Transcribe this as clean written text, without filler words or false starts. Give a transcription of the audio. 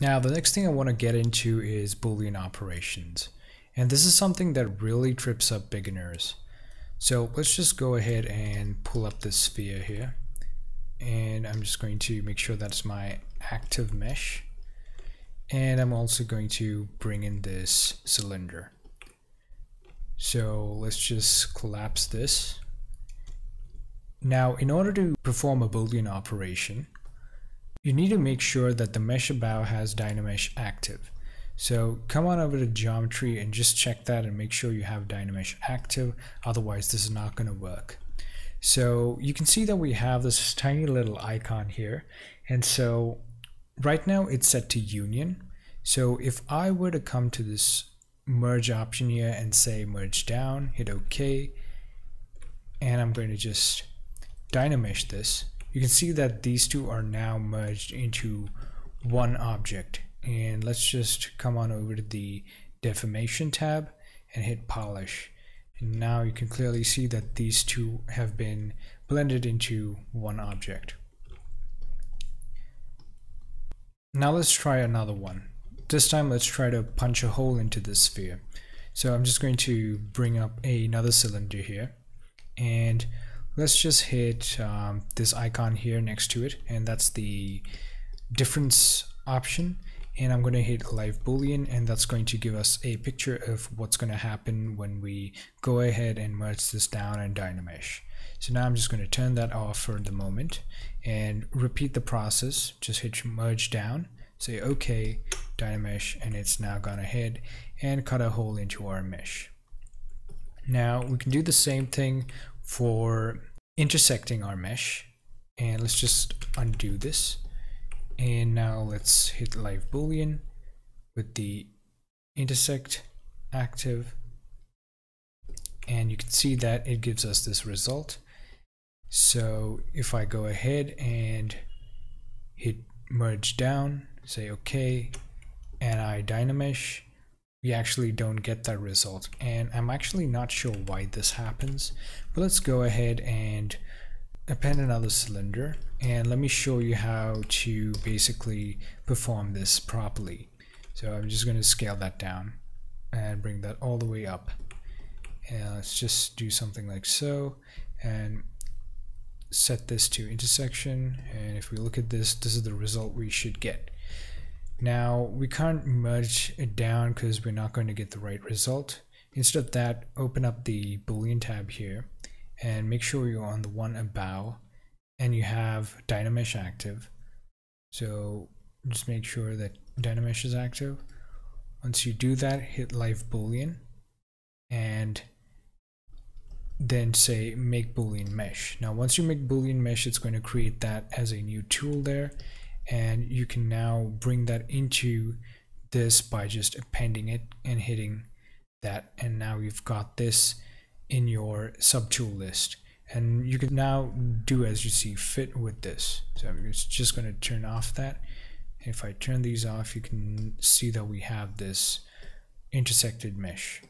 Now, the next thing I want to get into is Boolean operations. And this is something that really trips up beginners. So let's just go ahead and pull up this sphere here. And I'm just going to make sure that's my active mesh. And I'm also going to bring in this cylinder. So let's just collapse this. Now, in order to perform a Boolean operation, you need to make sure that the mesh above has Dynamesh active. So come on over to geometry and just check that and make sure you have Dynamesh active, otherwise this is not going to work. So you can see that we have this tiny little icon here, and so right now it's set to union. So if I were to come to this merge option here and say merge down, hit OK, and I'm going to just Dynamesh this, you can see that these two are now merged into one object. And let's just come on over to the deformation tab and hit polish. And now you can clearly see that these two have been blended into one object. Now let's try another one. This time let's try to punch a hole into this sphere. So I'm just going to bring up another cylinder here, and let's just hit this icon here next to it, and that's the difference option. And I'm going to hit live Boolean, and that's going to give us a picture of what's going to happen when we go ahead and merge this down in Dynamesh. So now I'm just going to turn that off for the moment and repeat the process. Just hit merge down, say OK, Dynamesh, and it's now gone ahead and cut a hole into our mesh. Now we can do the same thing for intersecting our mesh, and let's just undo this. And now let's hit live Boolean with the intersect active, and you can see that it gives us this result. So if I go ahead and hit merge down, say OK, and I Dynamesh, we actually don't get that result, and I'm actually not sure why this happens. But let's go ahead and append another cylinder, and let me show you how to basically perform this properly. So I'm just going to scale that down and bring that all the way up, and let's just do something like so and set this to intersection. And if we look at this, this is the result we should get. Now we can't merge it down because we're not going to get the right result. Instead of that, open up the Boolean tab here and make sure you're on the one above and you have Dynamesh active. So just make sure that Dynamesh is active. Once you do that, hit live Boolean and then say make Boolean mesh. Now once you make Boolean mesh, it's going to create that as a new tool there, and you can now bring that into this by just appending it and hitting that, and now you've got this in your subtool list, and you can now do as you see fit with this. So I'm just going to turn off that. If I turn these off, you can see that we have this intersected mesh.